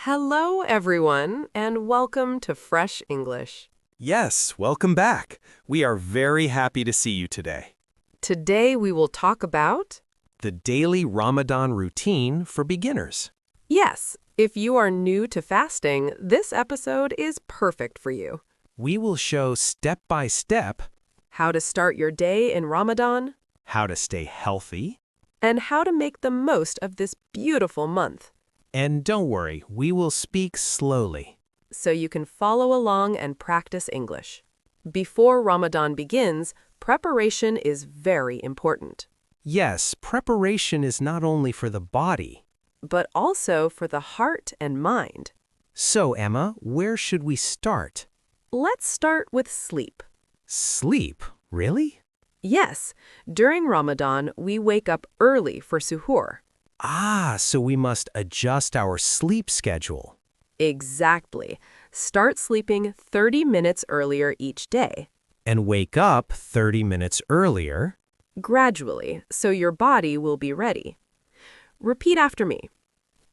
Hello, everyone, and welcome to Fresh English. Yes, welcome back. We are very happy to see you today. Today we will talk about, The Daily Ramadan Routine for Beginners. yes, if you are new to fasting, this episode is perfect for you. We will show step by step How to start your day in Ramadan, how to stay healthy. and how to make the most of this beautiful month, And don't worry, we will speak slowly. so you can follow along and practice English. Before Ramadan begins, preparation is very important, Yes, preparation is not only for the body. but also for the heart and mind. So, Emma, where should we start? Let's start with sleep. Sleep? Really? Yes, during Ramadan, we wake up early for suhoor. So we must adjust our sleep schedule. Exactly. Start sleeping 30 minutes earlier each day, And wake up 30 minutes earlier. gradually, so your body will be ready. Repeat after me.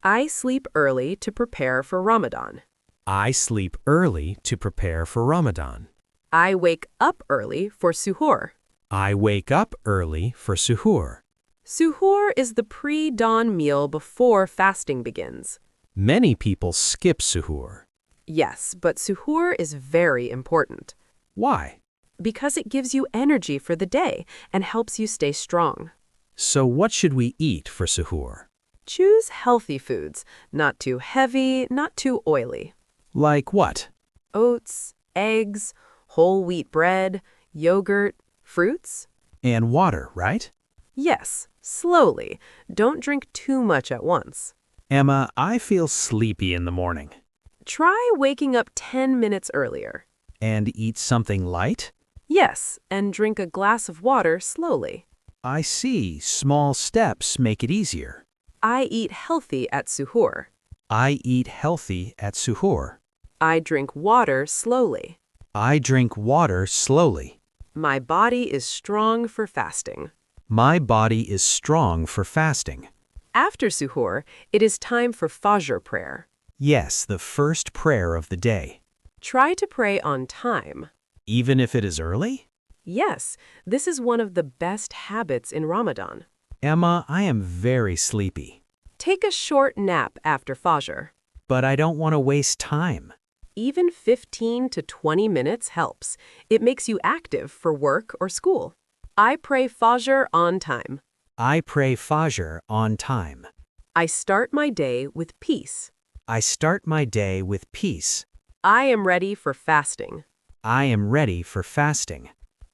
I sleep early to prepare for Ramadan. I sleep early to prepare for Ramadan. I wake up early for suhoor. I wake up early for suhoor. Suhoor is the pre-dawn meal before fasting begins. Many people skip suhoor. Yes, but suhoor is very important Why? because it gives you energy for the day and helps you stay strong. So what should we eat for suhoor? Choose healthy foods, not too heavy, not too oily. Like what? Oats, eggs, whole wheat bread, yogurt, fruits. And water, right? Yes, slowly. Don't drink too much at once. Emma, I feel sleepy in the morning. Try waking up 10 minutes earlier. And eat something light? Yes, and drink a glass of water slowly. I see. Small steps make it easier. I eat healthy at suhoor. I eat healthy at suhoor. I drink water slowly. I drink water slowly. My body is strong for fasting. My body is strong for fasting. After suhoor, it is time for Fajr prayer. Yes, the first prayer of the day. Try to pray on time. Even if it is early? Yes, this is one of the best habits in Ramadan. Emma, I am very sleepy. Take a short nap after Fajr. But I don't want to waste time. Even 15 to 20 minutes helps. It makes you active for work or school. I pray Fajr on time. I pray Fajr on time. I start my day with peace. I start my day with peace. I am ready for fasting. I am ready for fasting.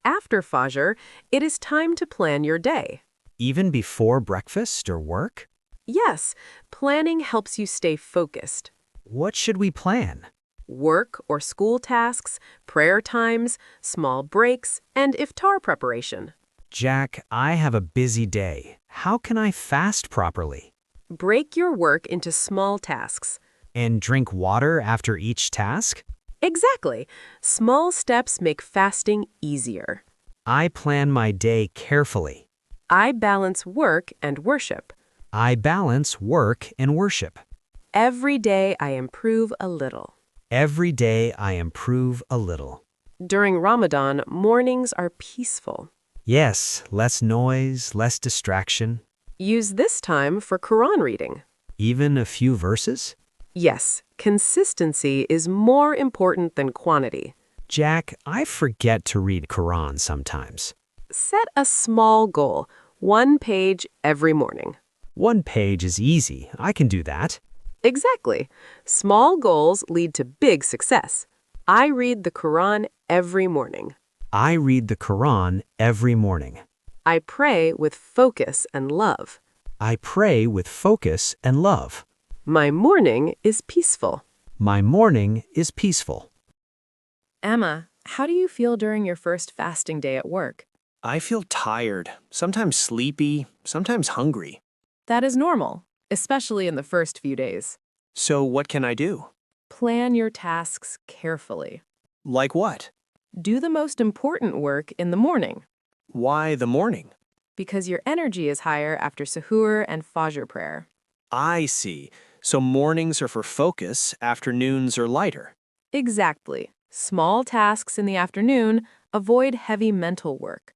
After Fajr, it is time to plan your day. Even before breakfast or work? Yes, planning helps you stay focused. What should we plan? Work or school tasks, prayer times, small breaks, and iftar preparation. Jack, I have a busy day. How can I fast properly? Break your work into small tasks. And drink water after each task? Exactly. Small steps make fasting easier. I plan my day carefully. I balance work and worship. I balance work and worship. Every day I improve a little. Every day I improve a little. During Ramadan, mornings are peaceful. Yes, less noise, less distraction. Use this time for Quran reading. Even a few verses? Yes, consistency is more important than quantity. Jack, I forget to read Quran sometimes. Set a small goal, 1 page every morning. 1 page is easy. I can do that. Exactly. Small goals lead to big success. I read the Quran every morning. I read the Quran every morning. I pray with focus and love. I pray with focus and love. My morning is peaceful. My morning is peaceful. Emma, how do you feel during your first fasting day at work? I feel tired, sometimes sleepy, sometimes hungry. That is normal, especially in the first few days. So what can I do? Plan your tasks carefully. Like what? Do the most important work in the morning, Why the morning? because your energy is higher after suhoor and Fajr prayer. I see. So mornings are for focus, afternoons are lighter. Exactly. Small tasks in the afternoon avoid heavy mental work.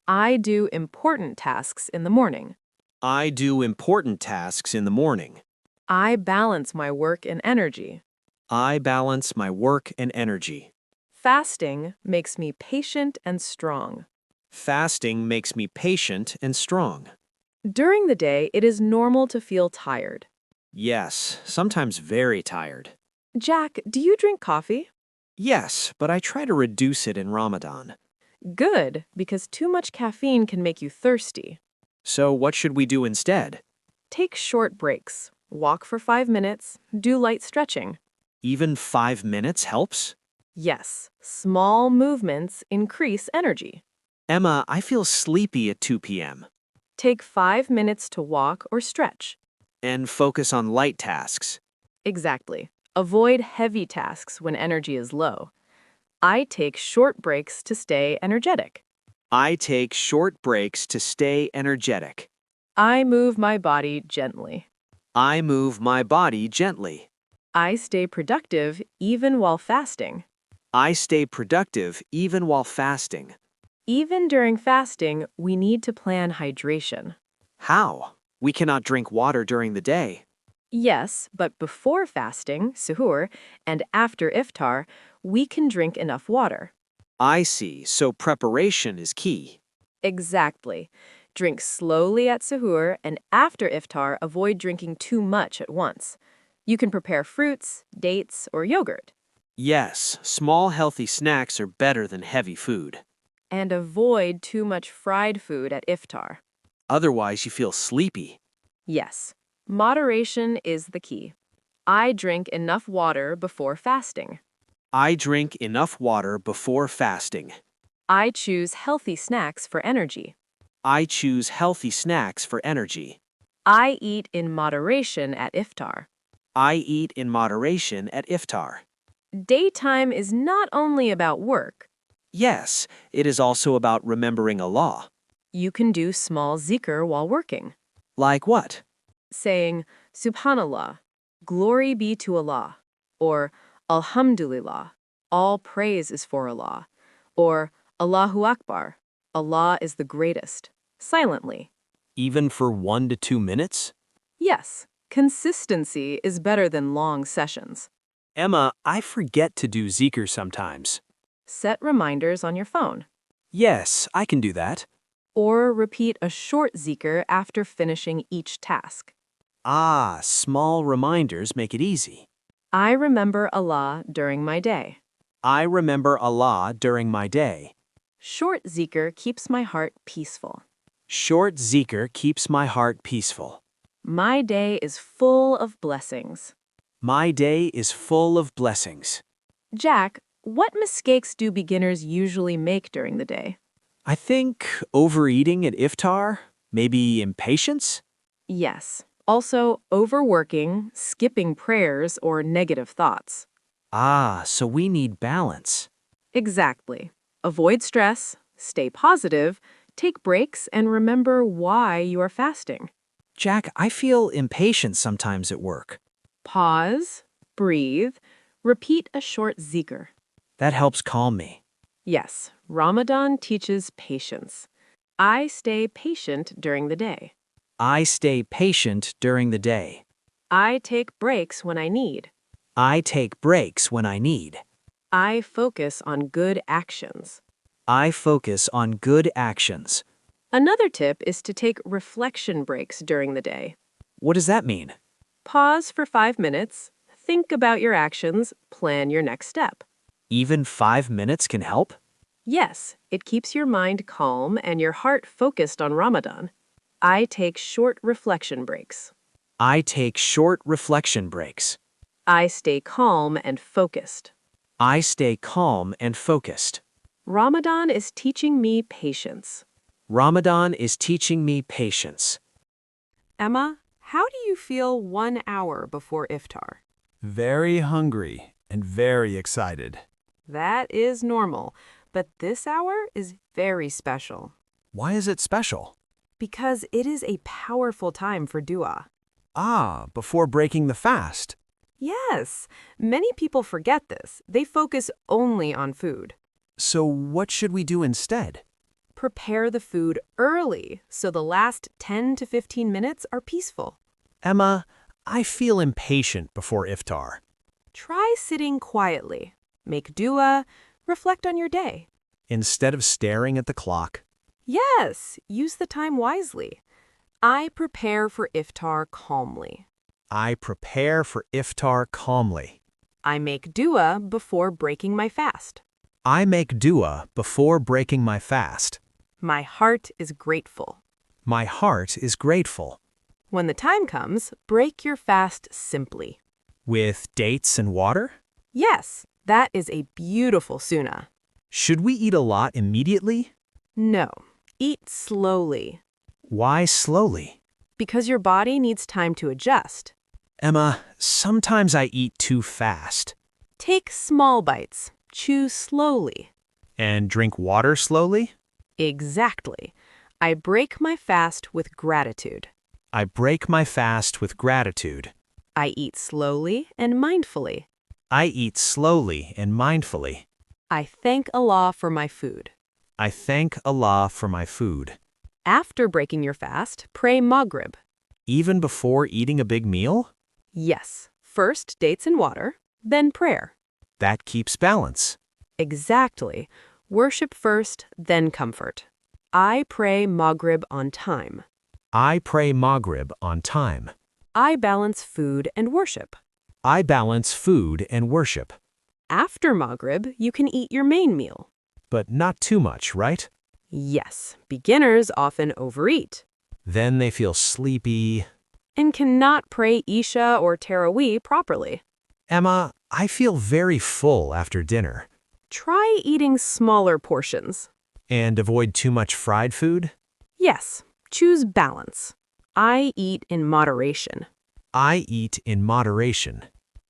I do important tasks in the morning. I do important tasks in the morning. I balance my work and energy. I balance my work and energy. Fasting makes me patient and strong. Fasting makes me patient and strong. During the day, it is normal to feel tired. Yes, sometimes very tired. Jack, do you drink coffee? Yes, but I try to reduce it in Ramadan. Good, because too much caffeine can make you thirsty. So what should we do instead? Take short breaks. Walk for 5 minutes. Do light stretching. Even 5 minutes helps? Yes, small movements increase energy. Emma, I feel sleepy at 2 p.m. Take 5 minutes to walk or stretch. And focus on light tasks. Exactly. Avoid heavy tasks when energy is low. I take short breaks to stay energetic. I take short breaks to stay energetic. I move my body gently. I move my body gently. I stay productive even while fasting. I stay productive even while fasting. Even during fasting, we need to plan hydration. How? We cannot drink water during the day. Yes, but before fasting, suhur, and after iftar, we can drink enough water. I see, so preparation is key. Exactly. Drink slowly at suhur, and after iftar, avoid drinking too much at once. You can prepare fruits, dates, or yogurt. Yes, small healthy snacks are better than heavy food. And avoid too much fried food at iftar. Otherwise, you feel sleepy. Yes, moderation is the key. I drink enough water before fasting. I drink enough water before fasting. I choose healthy snacks for energy. I choose healthy snacks for energy. I eat in moderation at iftar. I eat in moderation at iftar. Daytime is not only about work. Yes, it is also about remembering Allah. You can do small zikr while working, Like what? saying, Subhanallah, glory be to Allah, or Alhamdulillah, all praise is for Allah, or Allahu Akbar, Allah is the greatest, silently. Even for 1 to 2 minutes? Yes, consistency is better than long sessions. Emma, I forget to do zikr sometimes. Set reminders on your phone, Yes, I can do that. or repeat a short zikr after finishing each task. Ah, small reminders make it easy. I remember Allah during my day. I remember Allah during my day. Short zikr keeps my heart peaceful. Short zikr keeps my heart peaceful. My day is full of blessings. My day is full of blessings. Jack, what mistakes do beginners usually make during the day? I think overeating at iftar, maybe impatience? Yes. Also, overworking, skipping prayers, or negative thoughts. Ah, so we need balance. Exactly. Avoid stress, stay positive, take breaks, and remember why you are fasting. Jack, I feel impatient sometimes at work. Pause, breathe, repeat a short zikr. That helps calm me. Yes, Ramadan teaches patience. I stay patient during the day. I stay patient during the day. I take breaks when I need. I take breaks when I need. I focus on good actions. I focus on good actions. Another tip is to take reflection breaks during the day. What does that mean? Pause for 5 minutes, think about your actions, plan your next step. Even 5 minutes can help? Yes, it keeps your mind calm and your heart focused on Ramadan. I take short reflection breaks. I take short reflection breaks. I stay calm and focused. I stay calm and focused. Ramadan is teaching me patience. Ramadan is teaching me patience. Emma, how do you feel 1 hour before iftar? Very hungry and very excited. That is normal, but this hour is very special Why is it special? because it is a powerful time for dua. Ah, before breaking the fast. Yes, many people forget this. They focus only on food. So what should we do instead? Prepare the food early so the last 10 to 15 minutes are peaceful. Emma, I feel impatient before iftar. Try sitting quietly. Make dua, reflect on your day. Instead of staring at the clock. Yes, use the time wisely. I prepare for iftar calmly. I prepare for iftar calmly. I make dua before breaking my fast. I make dua before breaking my fast. My heart is grateful. My heart is grateful. When the time comes, break your fast simply. With dates and water? Yes, that is a beautiful sunnah. Should we eat a lot immediately? No, eat slowly, Why slowly? because your body needs time to adjust. Emma, sometimes I eat too fast. Take small bites, chew slowly. And drink water slowly? Exactly. I break my fast with gratitude. I break my fast with gratitude. I eat slowly and mindfully. I eat slowly and mindfully. I thank Allah for my food. I thank Allah for my food. After breaking your fast, pray Maghrib. Even before eating a big meal? Yes, first dates and water, then prayer. That keeps balance. Exactly. Worship first, then comfort. I pray Maghrib on time. I pray Maghrib on time. I balance food and worship. I balance food and worship. After Maghrib, you can eat your main meal. But not too much, right? Yes, beginners often overeat Then they feel sleepy. and cannot pray Isha or Taraweeh properly. Emma, I feel very full after dinner. Try eating smaller portions. And avoid too much fried food? Yes, choose balance. I eat in moderation. I eat in moderation.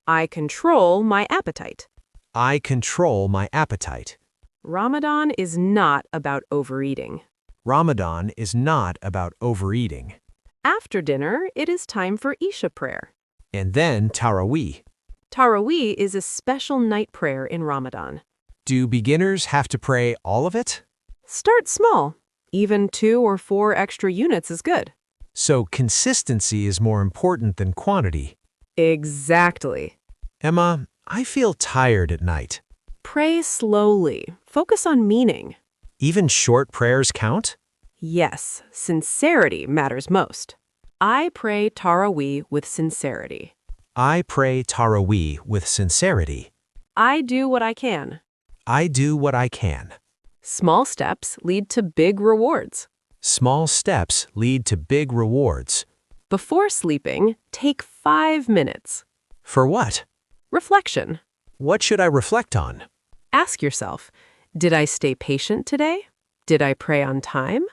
I control my appetite. I control my appetite. Ramadan is not about overeating. Ramadan is not about overeating. After dinner, it is time for Isha prayer. And then Taraweeh. Taraweeh is a special night prayer in Ramadan. Do beginners have to pray all of it? Start small. Even 2 or 4 extra units is good. So consistency is more important than quantity. Exactly. Emma, I feel tired at night. Pray slowly. Focus on meaning. Even short prayers count? Yes, sincerity matters most. I pray Taraweeh with sincerity. I pray Taraweeh with sincerity. I do what I can. I do what I can. Small steps lead to big rewards. Small steps lead to big rewards. Before sleeping, take 5 minutes. For what? Reflection. What should I reflect on? Ask yourself, did I stay patient today? Did I pray on time?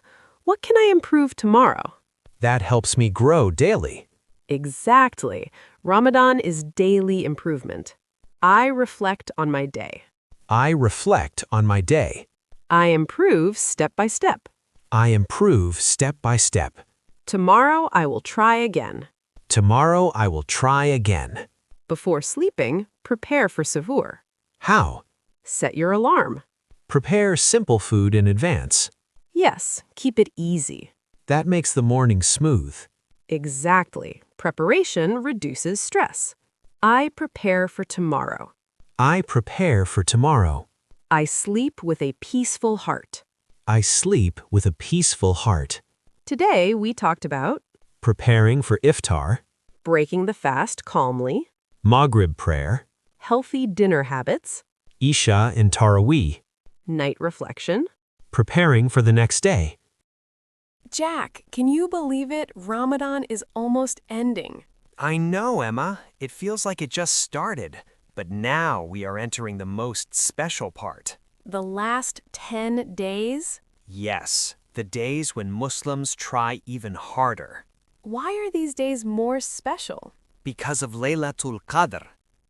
What can I improve tomorrow? That helps me grow daily. Exactly. Ramadan is daily improvement. I reflect on my day. I reflect on my day. I improve step by step. I improve step by step. Tomorrow I will try again. Tomorrow I will try again. Before sleeping, prepare for Suhur. How? Set your alarm. Prepare simple food in advance. Yes, keep it easy. That makes the morning smooth. Exactly. Preparation reduces stress. I prepare for tomorrow. I prepare for tomorrow. I sleep with a peaceful heart. I sleep with a peaceful heart. Today we talked about Preparing for iftar, breaking the fast calmly, Maghrib prayer, healthy dinner habits, Isha and Taraweeh, night reflection. preparing for the next day. Jack, can you believe it? Ramadan is almost ending. I know, Emma. It feels like it just started. But now we are entering the most special part. The last 10 days? Yes, the days when Muslims try even harder. Why are these days more special? Because of Laylatul Qadr.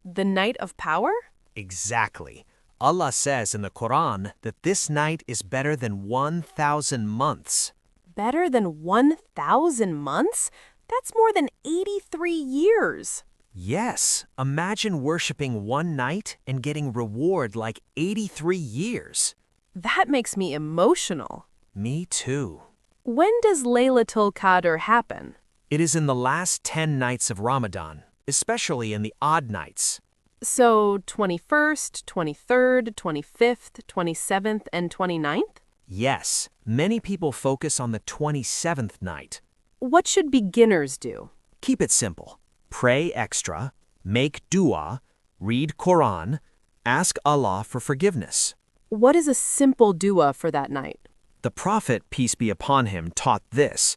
The night of power? Exactly. Allah says in the Quran that this night is better than 1,000 months. Better than 1,000 months? That's more than 83 years. Yes, imagine worshiping one night and getting reward like 83 years. That makes me emotional. Me too. When does Laylatul Qadr happen? It is in the last 10 nights of Ramadan, especially in the odd nights. So 21st, 23rd, 25th, 27th, and 29th? Yes, many people focus on the 27th night. What should beginners do? Keep it simple. Pray extra, make dua, read Quran, ask Allah for forgiveness. What is a simple dua for that night? The Prophet, peace be upon him, taught this: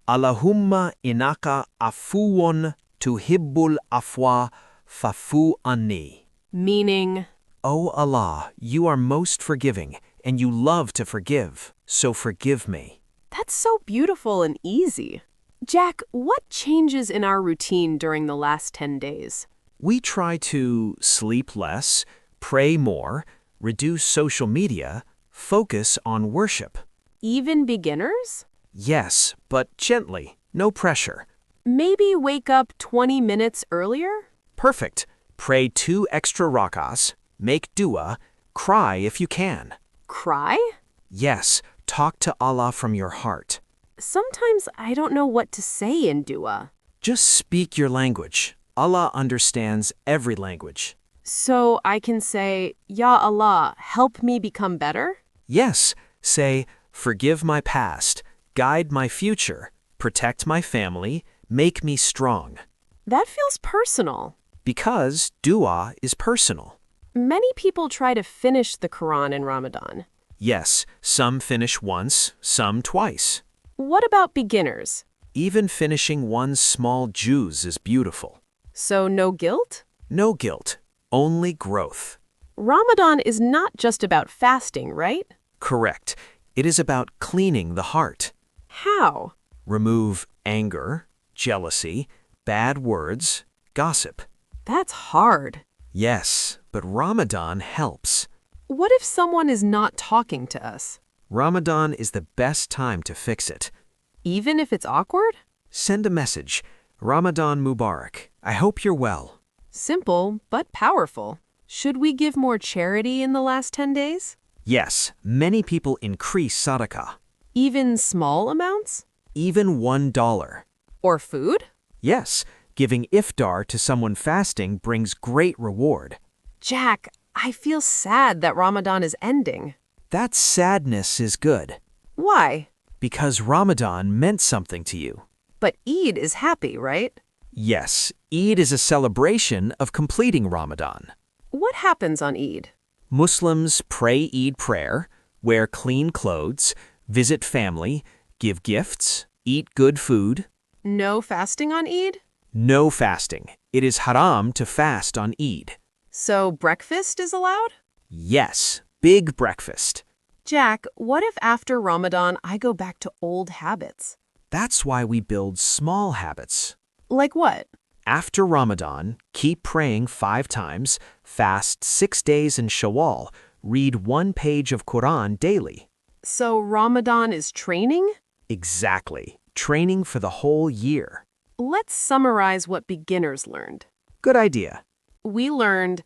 Allahumma inaka afuwun tuhibbul afwa fafu anni. Meaning, O Allah, you are most forgiving, and you love to forgive, so forgive me. that's so beautiful and easy. Jack, what changes in our routine during the last 10 days? We try to sleep less, pray more, reduce social media, focus on worship. Even beginners? Yes, but gently, no pressure. Maybe wake up 20 minutes earlier? Perfect. Pray 2 extra rakas, make dua, cry if you can. Cry? Yes, talk to Allah from your heart. Sometimes I don't know what to say in dua. Just speak your language. Allah understands every language. So I can say, Ya Allah, help me become better? Yes, say, forgive my past, guide my future, protect my family, make me strong. That feels personal. Because dua is personal. Many people try to finish the Quran in Ramadan. Yes, some finish once, some twice. What about beginners? Even finishing one small juz is beautiful. So no guilt? No guilt, only growth. Ramadan is not just about fasting, right? Correct. It is about cleaning the heart. How? Remove anger, jealousy, bad words, gossip. That's hard. Yes, but Ramadan helps. What if someone is not talking to us? Ramadan is the best time to fix it. Even if it's awkward? Send a message. Ramadan Mubarak. I hope you're well. Simple, but powerful. Should we give more charity in the last 10 days? Yes, many people increase sadaqah. Even small amounts? Even $1. Or food? Yes, giving iftar to someone fasting brings great reward. Jack, I feel sad that Ramadan is ending. That sadness is good, Why? because Ramadan meant something to you. But Eid is happy, right? Yes, Eid is a celebration of completing Ramadan. What happens on Eid? Muslims pray Eid prayer, wear clean clothes, visit family, give gifts, eat good food. No fasting on Eid? No fasting. It is haram to fast on Eid. So breakfast is allowed? Yes, big breakfast. Jack, what if after Ramadan I go back to old habits? That's why we build small habits. Like what? After Ramadan, keep praying 5 times, fast 6 days in Shawwal, read 1 page of Quran daily. So Ramadan is training? Exactly. Training for the whole year. Let's summarize what beginners learned. Good idea. We learned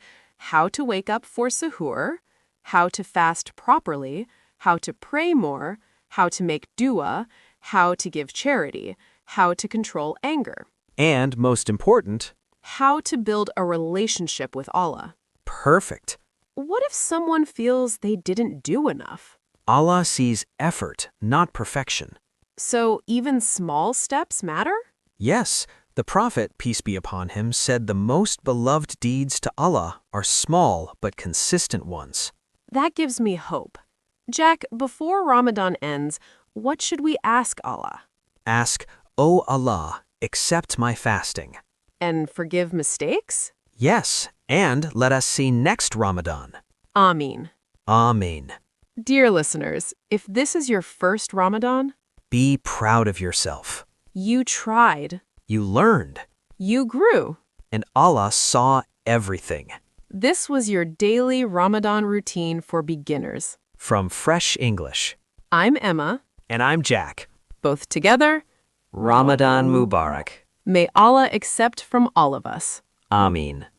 how to wake up for suhur, how to fast properly, how to pray more, how to make dua, how to give charity, how to control anger, And most important, how to build a relationship with Allah. perfect. What if someone feels they didn't do enough? Allah sees effort, not perfection. So even small steps matter? Yes, the Prophet, peace be upon him, said the most beloved deeds to Allah are small but consistent ones. That gives me hope. Jack, before Ramadan ends, what should we ask Allah? Ask, O Allah, accept my fasting. And forgive mistakes? Yes, and let us see next Ramadan. Ameen. Amen. Dear listeners, if this is your first Ramadan, Be proud of yourself. you tried, You learned, you grew. and Allah saw everything. This was your daily Ramadan routine for beginners. From Fresh English. I'm Emma. And I'm Jack. Both together, Ramadan Mubarak. May Allah accept from all of us. Ameen.